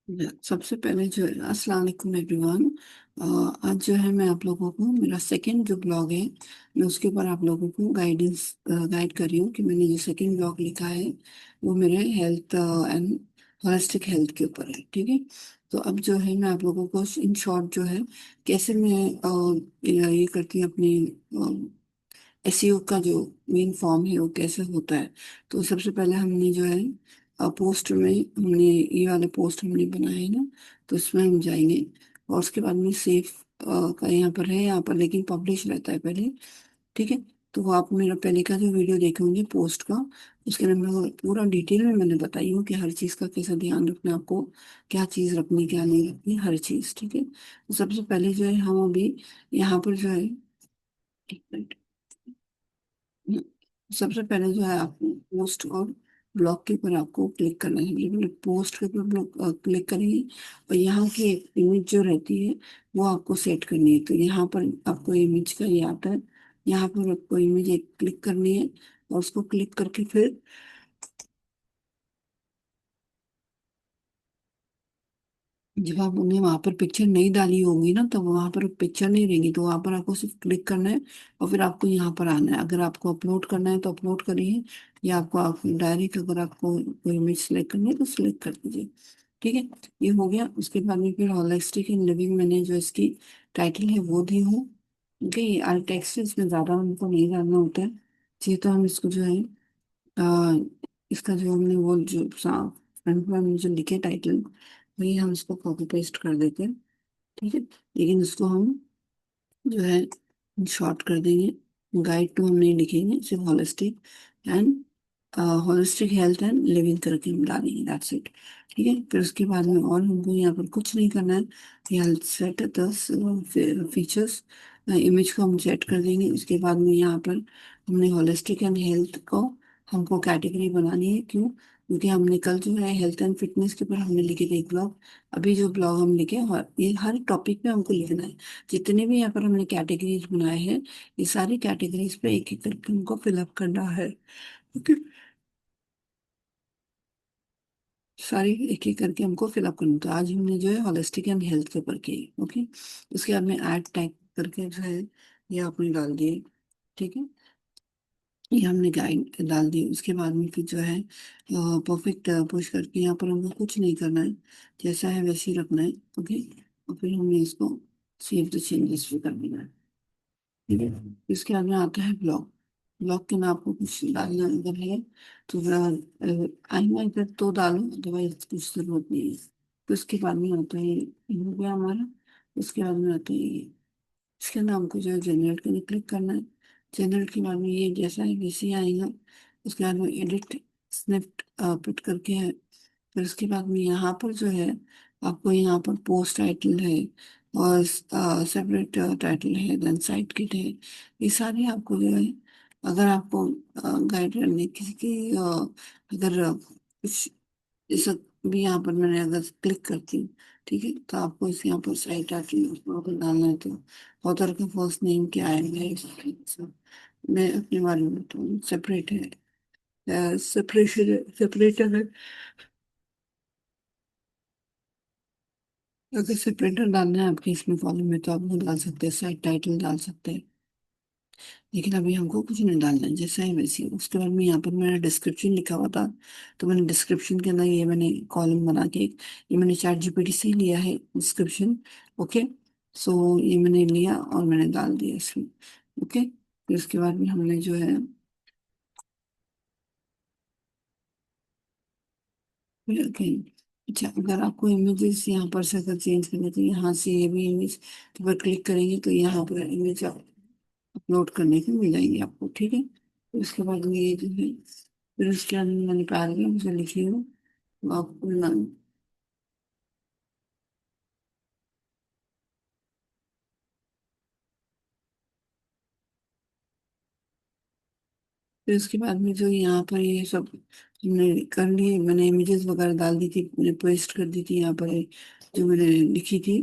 सबसे पहले जो है अस्सलाम वालेकुम एवरीवन। आज जो है मैं आप लोगों को मेरा सेकंड जो ब्लॉग है, मैं उसके ऊपर आप लोगों को गाइड कर रही हूँ कि मैंने जो सेकंड ब्लॉग लिखा है वो मेरे हेल्थ एंड होलिस्टिक हेल्थ के ऊपर है। ठीक है। तो अब जो है मैं आप लोगों को इन शॉर्ट जो है कैसे मैं ये करती हूँ अपनी एसईओ का जो मेन फॉर्म है वो कैसे होता है। तो सबसे पहले हमने जो है पोस्ट में हमने ये वाले पोस्ट हमने बनाए हैं ना, तो इसमें हम जाएंगे और उसके बाद में सेव का यहाँ पर है, यहाँ पर लेकिन पब्लिश रहता है पहले। ठीक है। तो वो आप मेरा पहले का जो वीडियो देखे होंगे पोस्ट का, उसके अंदर मैं पूरा डिटेल में मैंने बताई हूँ कि हर चीज़ का कैसा ध्यान रखना है आपको, क्या चीज़ रखनी क्या नहीं रखनी, हर चीज़। ठीक है। तो सबसे पहले जो है हम अभी यहाँ पर जो है एक मिनट। सबसे पहले जो है आपको पोस्ट और ब्लॉग के ऊपर आपको क्लिक करना है। बिल्कुल पोस्ट के ऊपर क्लिक करेंगे और यहाँ की एक इमेज जो रहती है वो आपको सेट करनी है। तो यहाँ पर आपको इमेज का ये आता है, यहाँ पर आपको इमेज एक क्लिक करनी है और उसको क्लिक करके फिर जब आपने वहां पर पिक्चर नहीं डाली होगी ना, तो वहां पर पिक्चर नहीं रहेगी, तो वहां पर आपको सिर्फ क्लिक करना है और फिर आपको यहाँ पर आना है। अगर आपको अपलोड करना है तो अपलोड करिए, या आपको आप डायरेक्ट अगर आपको कोई इमेज सेलेक्ट करनी है तो सिलेक्ट कर दीजिए। ठीक है। ये हो गया। उसके बाद में फिर होलिस्टिक इन लिविंग मैंने जो इसकी टाइटल है वो दी हूँ। ठीक है। ये alt टेक्स्ट है, इसमें ज्यादा हमको नहीं डालना होता है। जी, तो हम इसको जो है आ, इसका जो हमने वो जो फ्रंट में हमने जो लिखे टाइटल, वही हम इसको कॉपी पेस्ट कर देते हैं। ठीक है। लेकिन इसको हम जो है शॉर्ट कर देंगे, गाइड टू हम नहीं लिखेंगे, सिर्फ and holistic health and living करके हम डालेंगे, दैट्स इट। ठीक है। फिर उसके बाद में और हमको यहाँ पर कुछ नहीं करना है। Health set the features, image को हम सेट कर देंगे। उसके बाद में यहाँ पर हमने होलिस्टिक एंड हेल्थ को हमको कैटेगरी बनानी है। क्यों? क्योंकि हमने कल जो है हेल्थ एंड फिटनेस के ऊपर हमने लिखे थे एक ब्लॉग। अभी जो ब्लॉग हम लिखे ये हर टॉपिक पे हमको लिखना है। जितने भी यहाँ पर हमने कैटेगरीज बनाए हैं, ये सारी कैटेगरीज पे एक एक करके हमको फिलअप करना है। ओके। सारी एक एक करके हमको फिलअप करना। तो आज हमने जो है होलिस्टिक एंड हेल्थ के ऊपर की। ओके। उसके बाद में ऐड टैग करके जो है ये आपने डाल दिए। ठीक है। ये हमने गाइड डाल दी। उसके बाद में फिर जो है परफेक्ट पुश करके यहाँ पर हमको कुछ नहीं करना है, जैसा है वैसे ही रखना है। ओके। और फिर हमने इसको सेव द चेंजेस भी कर देना है। ठीक है। इसके बाद में आता है ब्लॉग। ब्लॉग के नाम आपको कुछ डालना अगर है तो आई माई कर तो डालो, अदरवाइज कुछ जरूरत नहीं है। तो उसके बाद में आता है ये हो गया हमारा। उसके बाद में आता है ये, इसके नाम को जो है जनरेट करने क्लिक करना है। जनरेट के बाद में ये जैसा है वैसे ही आएगा। उसके बाद में एडिट स्निप्ट पुट करके है। फिर उसके बाद में यहाँ पर जो है आपको यहाँ पर पोस्ट टाइटल है और सेपरेट टाइटल है, देन साइट किट है। ये सारे आपको जो है, अगर आपको गाइड करने किसी की अगर कुछ जैसा भी यहाँ पर मैंने अगर क्लिक करती हूँ, ठीक है, तो आपको इस यहाँ पर साइट आती है, उसको अगर डालना है तो ऑथर का फर्स्ट नेम क्या है, मैं अपने बारे में बताऊँ। सेपरेट है, सेपरेशन सेपरेटर है। अगर सेपरेटर डालना है आपके इसमें कॉलम में तो आप वो डाल सकते हैं, साइट टाइटल डाल सकते हैं। लेकिन अभी हमको कुछ नहीं डालना है, जैसा है वैसे ही। उसके बाद में यहाँ पर मेरा डिस्क्रिप्शन लिखा हुआ था, तो मैंने डिस्क्रिप्शन के अंदर ये मैंने कॉलम बना के ये मैंने चैट जीपीटी से ही लिया है डिस्क्रिप्शन। ओके। सो ये मैंने लिया और मैंने डाल दिया इसमें। ओके। फिर उसके बाद में हमने जो है फिर कहीं, अच्छा, अगर आपको इमेजेस यहाँ पर से अगर चेंज करना तो यहाँ से ये भी इमेज के ऊपर क्लिक करेंगे तो यहाँ पर इमेज अपलोड करने के मिल जाएंगे आपको। ठीक है। तो उसके बाद में ये जो है फिर उसके अंदर मैंने पैराग्राफ जो लिखी हूँ वो आपको फिर उसके बाद में जो यहाँ पर ये सब हमने कर लिए, मैंने इमेजेस वगैरह डाल दी थी, मैंने पेस्ट कर दी थी यहाँ पर जो मैंने लिखी थी।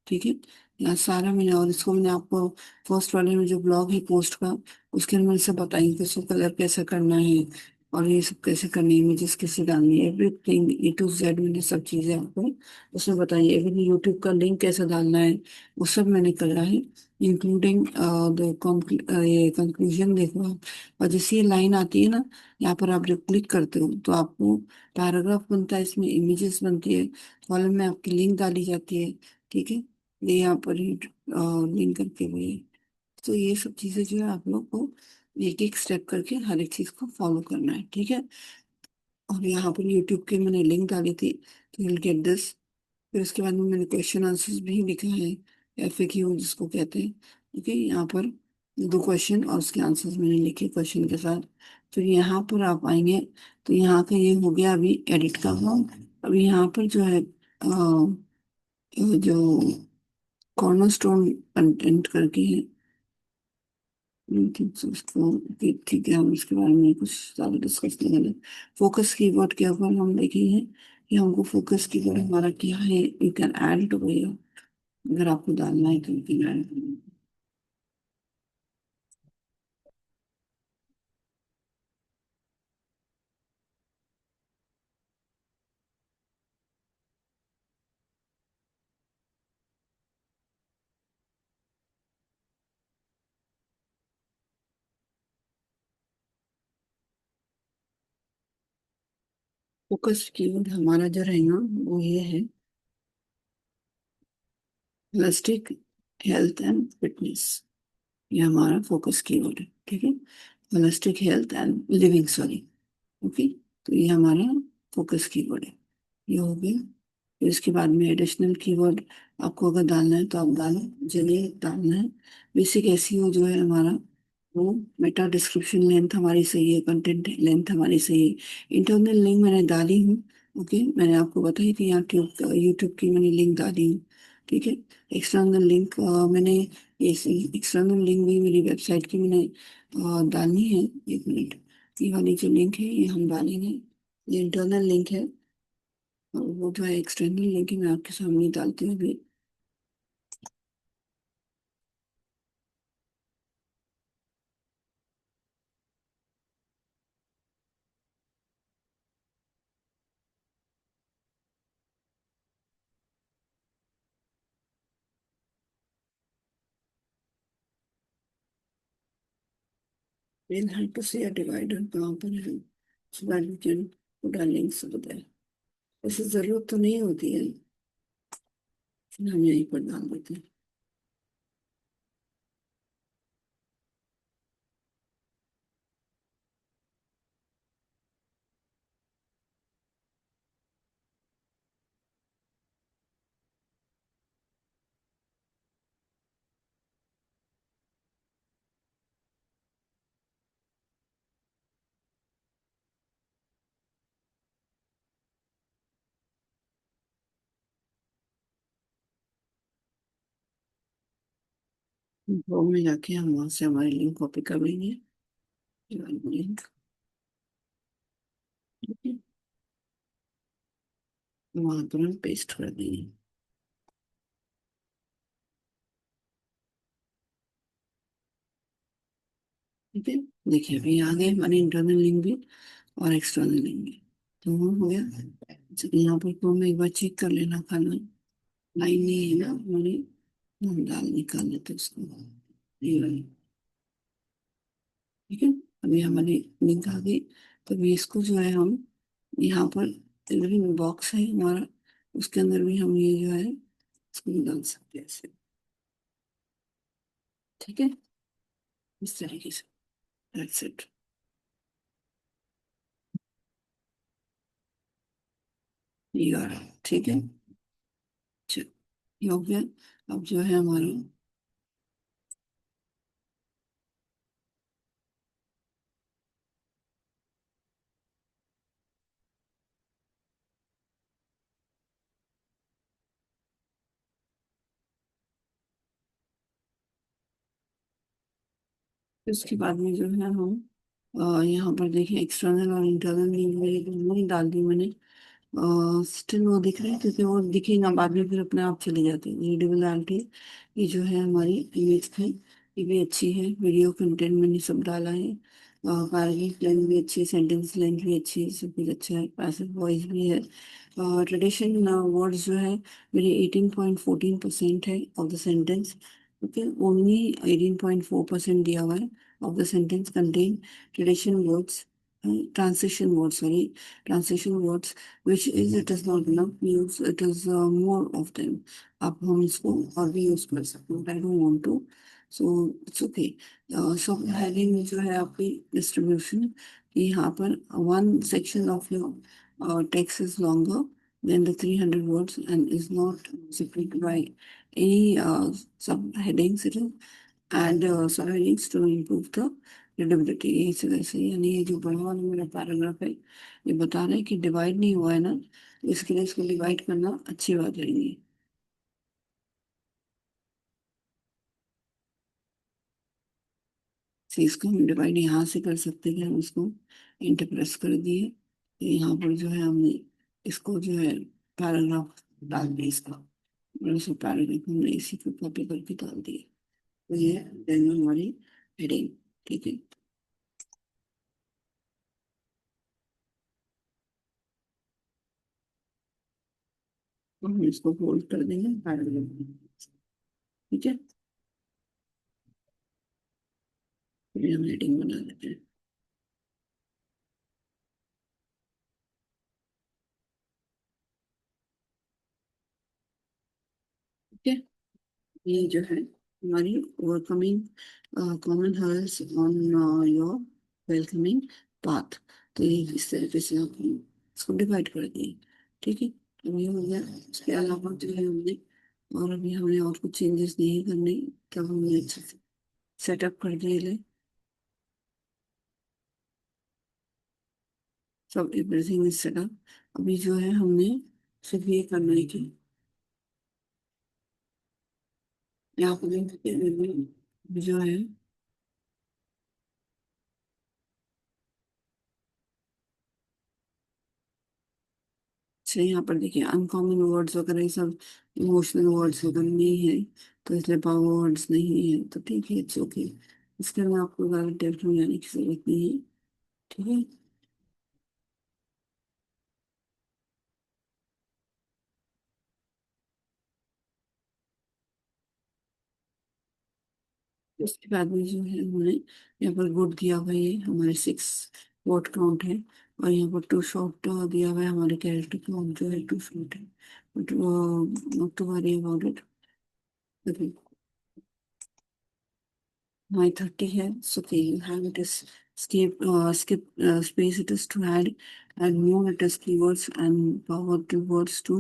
ठीक है। यहाँ सारा मैंने, और इसको मैंने आपको फर्स्ट वाले में जो ब्लॉग है पोस्ट का, उसके अंदर मैंने सब बताई कि उसको कलर कैसा करना है, और ये सब कैसे करनी है, इमेजेस कैसे डालनी है, एवरीथिंग A to Z मैंने सब चीजें आपको उसमें बताई है। इवन यूट्यूब का लिंक कैसे डालना है वो सब मैंने करा है, इंक्लूडिंग ये कंक्लूजन देखो आप। और जैसे ये लाइन आती है ना, यहाँ पर आप जब क्लिक करते हो तो आपको पैराग्राफ बनता है, इसमें इमेजेस बनती है, कॉलम में आपकी लिंक डाली जाती है। ठीक है, ये यहाँ पर लिंक करके हुए। तो ये सब चीजें जो है आप लोग को एक एक स्टेप करके हर एक चीज को फॉलो करना है। ठीक है, और यहाँ पर यूट्यूब के मैंने लिंक डाली थी, तो यू गेट दिस। फिर उसके बाद में मैंने क्वेश्चन आंसर्स भी लिखा है, FAQ जिसको कहते हैं। ओके, यहाँ पर दो क्वेश्चन और उसके आंसर्स मैंने लिखे क्वेश्चन के साथ। फिर यहाँ पर आप आएंगे तो यहाँ का ये हो गया अभी एडिट का काम। अभी यहाँ पर जो है जो कॉर्नरस्टोन कंटेंट करके है, ठीक है, उसको ठीक है, हम इसके बारे में कुछ ज्यादा डिस्कस नहीं करें। फोकस कीवर्ड के ऊपर हम देखेंगे कि हमको फोकस कीवर्ड हमारा क्या है। You can add it over, अगर आपको डालना है तो you can add. Focus keyword हमारा जो रहेगा वो ये है, होलिस्टिक हेल्थ एंड फिटनेस। ये हमारा फोकस कीवर्ड है। ठीक है, holistic health and living, sorry. Okay, तो ये हमारा फोकस कीवर्ड है, ये हो गया। फिर इसके बाद में एडिशनल कीवर्ड आपको अगर डालना है तो आप डालो, चलिए डालना है। बेसिक एसईओ जो है हमारा वो, मेटा डिस्क्रिप्शन लेंथ हमारी सही है, कंटेंट लेंथ हमारी सही है, इंटरनल लिंक मैंने डाली हूँ। ओके, मैंने आपको बताई थी यहाँ ट्यूब यूट्यूब की मैंने लिंक डाली हूँ। ठीक है, एक्सटर्नल लिंक मैंने, एक्सटर्नल लिंक भी मेरी वेबसाइट की मैंने डालनी है। एक मिनट, ये वाली जो लिंक है ये हम डालेंगे, ये इंटरनल लिंक है, और वो जो है एक्सटर्नल लिंक है, मैं आपके सामने डालती हूँ अभी। मेन हेल्प टू से डिवाइडर कहाँ पर है, so that we can put our links over there। वैसे जरूरत तो नहीं होती है, लेकिन हम यहीं पर डाल देते हैं। वो में जाके हम वहां से हमारी लिंक कॉपी कर लेंगे, लिंक वहां पर हम पेस्ट कर देंगे। ठीक है, देखिए अभी आ गए हमारे इंटरनल लिंक भी और एक्सटर्नल लिंक भी, तो वो हो गया। चलिए यहाँ पर तो हमें एक बार चेक कर लेना, खाना लाइन नहीं है ना हमारी, हम दाल निकाल लेते हैं उसको, ये वाली। ठीक है, अभी हमारी लिंक आ गई, तो अभी इसको जो है हम यहाँ पर बॉक्स है हमारा, उसके अंदर भी हम ये जो है इसको भी डाल सकते हैं ऐसे। ठीक है, इस तरीके से, दैट्स इट। ये आ रहा है, ठीक है। चलो, ये हो गया। अब जो है हमारा, इसके बाद में जो है हम यहाँ पर देखिए एक्सटर्नल और इंटरनल लिंक मेरी दोनों ही डाल दी मैंने। स्टिल वो दिख रहे हैं क्योंकि वो दिखेगा बाद में फिर अपने आप चले जाते हैं, रीडेबिलिटी। ये जो है हमारी इमेज है, ये भी अच्छी है, वीडियो कंटेंट मैंने सब डाला है। पैराग्राफ लेंथ भी अच्छी है, सेंटेंस लेंथ भी अच्छी है, सब कुछ अच्छा है, पैसिव वॉइस भी है। ट्रेडिशन वर्ड्स जो है मेरे 18.14% है of the sentence. Okay, only 18.4% दिया हुआ है of the sentence contain tradition words, transition words, sorry, transition words, which is it is not enough use, it is more of them. आप हम इसको और भी यूज कर सकते हैं, I don't want to, so it's okay. सब heading जो है आपकी डिस्ट्रीब्यूशन कि यहाँ पर one section of your text is longer than the 300 words and is not separated by any sub-headings. It is and sub-headings to improve the readability. यही से वैसे ही, यानी ये जो बड़ा वाला मेरा पैराग्राफ है ये बता रहा है कि डिवाइड नहीं हुआ है ना, तो इसके लिए इसको डिवाइड करना अच्छी बात रहेगी। से इसको हम डिवाइड यहाँ से कर सकते हैं, हम इसको इंटर प्रेस कर दिए तो यहाँ पर जो है हमने इसको जो है पैराग्राफ डाल दिया, इसका बड़ा सा पैराग्राफ हमने इसी को कॉपी करके डाल दिया। तो ये देन हमारी हेडिंग, ठीक है। तो हम इसको फोल्ड कर देंगे पैराग्राफ, ठीक है। फिर हम हेडिंग बना लेते हैं। ठीक है, ये जो है हमारी overcoming common hurls on your welcoming path. तो ये इस तरीके से आपने इसको डिवाइड कर दिए, ठीक है। तो ये हो गया। उसके अलावा जो है हमने और अभी हमें और कुछ चेंजेस नहीं करने, तब हमने अच्छे से सेटअप कर दिए ले सब, एवरीथिंग इज सेटअप। अभी जो है हमने सिर्फ ये करना है कि यहाँ पर जो है अच्छा, यहाँ पर देखिए अनकॉमन वर्ड्स वगैरह ये सब इमोशनल वर्ड्स वगैरह नहीं है, तो इसलिए पावर वर्ड्स नहीं है, तो ठीक है, इट्स ओके। इसके लिए आपको ज़्यादा डेप्थ में जाने की जरूरत नहीं है, ठीक है। उसके बाद में जो है हमने यहाँ पर गुड दिया हुआ है, ये हमारे 6 वर्ड काउंट है। और यहाँ पर टू शॉर्ट दिया हुआ है, हमारे कैरेक्टर काउंट जो है टू शॉर्ट है, but not to worry about it. My 30 here. So okay, you have it is skip space it is to add more it is keywords and power keywords to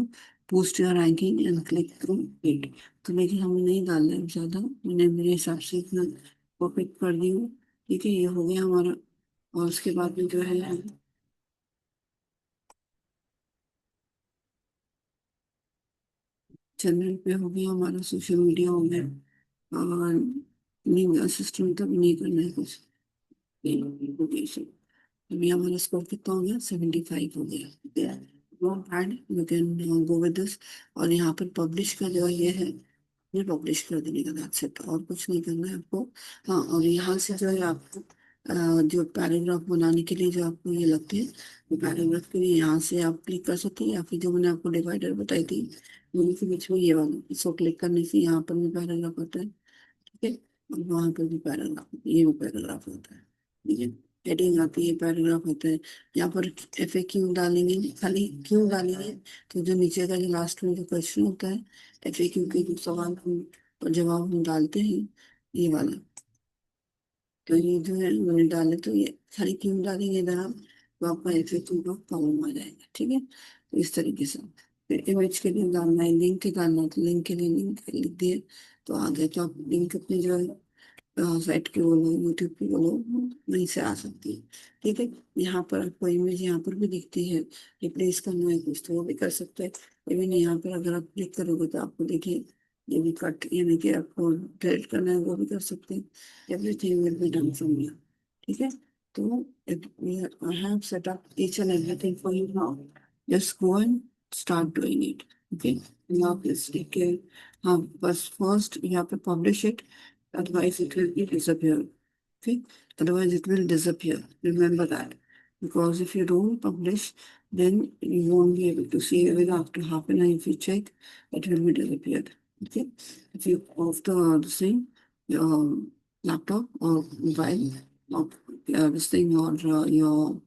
boost your ranking and click through it. तो लेकिन हमें नहीं डालना है ज़्यादा, मैंने मेरे हिसाब से इतना परफेक्ट कर दी हूँ, ठीक है। ये हो गया हमारा। और उसके बाद में जो है जनरल पे हो गया हमारा, सोशल मीडिया हो गया, और नहीं सिस्टम तक नहीं करना है कुछ, लोकेशन। अभी हमारा स्कोर कितना हो गया, 75 हो गया। Not bad, you can go with this. और यहाँ पर पब्लिश का जो ये है, ये पब्लिश कर देने का, दैट्स इट, और कुछ नहीं करना है आपको। हाँ, और यहाँ से जो है आपको जो पैराग्राफ बनाने के लिए जो आपको ये लगते हैं, वो पैराग्राफ के लिए यहाँ से आप क्लिक कर सकते हैं, या फिर जो मैंने आपको डिवाइडर बताई थी दोनों के बीच में ये वाला, इसको क्लिक करने से यहाँ पर भी पैराग्राफ आता है, ठीक है। और वहां पर भी पैराग्राफ, ये भी पैराग्राफ होता है, ठीक है। हेडिंग आती है, पैराग्राफ होता है। यहाँ पर एफ क्यों डालेंगे, खाली क्यों डालेंगे, तो जो नीचे का जो लास्ट में जो क्वेश्चन होता है, एफ क्यू के जो सवाल हम और जवाब हम डालते हैं, ये वाला, तो ये जो है मैंने डाले, तो ये खाली क्यों डालेंगे इधर आप, तो आपका एफ क्यू का प्रॉब्लम आ जाएगा, ठीक है। तो इस तरीके से फिर इमेज के लिए डालना है, लिंक के डालना है, तो लिंक के लिए लिंक लिख दिए तो आ गया। तो आप लिंक अपने जो है साइट के बोलो, यूट्यूब पे बोलो, वहीं से आ सकती है, ठीक है। यहाँ पर आपको इमेज यहाँ पर भी दिखती है, रिप्लेस करना है कुछ तो वो भी कर सकते हैं। इवन यहाँ पर अगर आप क्लिक करोगे तो आपको देखिए ये भी कट, यानी कि आपको डिलीट करना है वो भी कर सकते हैं। Everything will be done from here, ठीक है। तो I have set up each and everything for you now, just go and start doing it, okay. Now please take care. हाँ, बस फर्स्ट यहाँ पे publish it, otherwise it will be disappear. Okay, otherwise it will disappear. Remember that. Because if you don't publish, then you won't be able to see even after half an hour if you check, it will be disappeared. Okay, if you off the same your laptop or mobile or this thing or your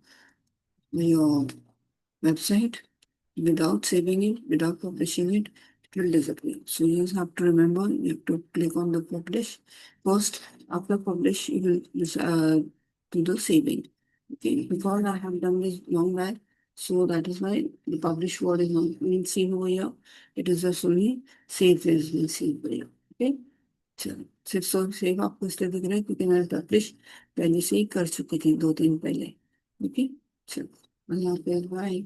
website without saving it, without publishing it, it will disappear. So you just have to remember, you have to click on the publish first. After publish, you will do the saving. Okay, because I have done this long back, so that is why the publish word is not being seen over here. It is just only save is being seen over here. Okay, चलो सिर्फ सो save आपको इसलिए दिख रहा है क्योंकि मैंने publish पहले से ही कर चुकी थी 2 दिन पहले. ओके, चलो अल्लाह हाफिज़, बाय.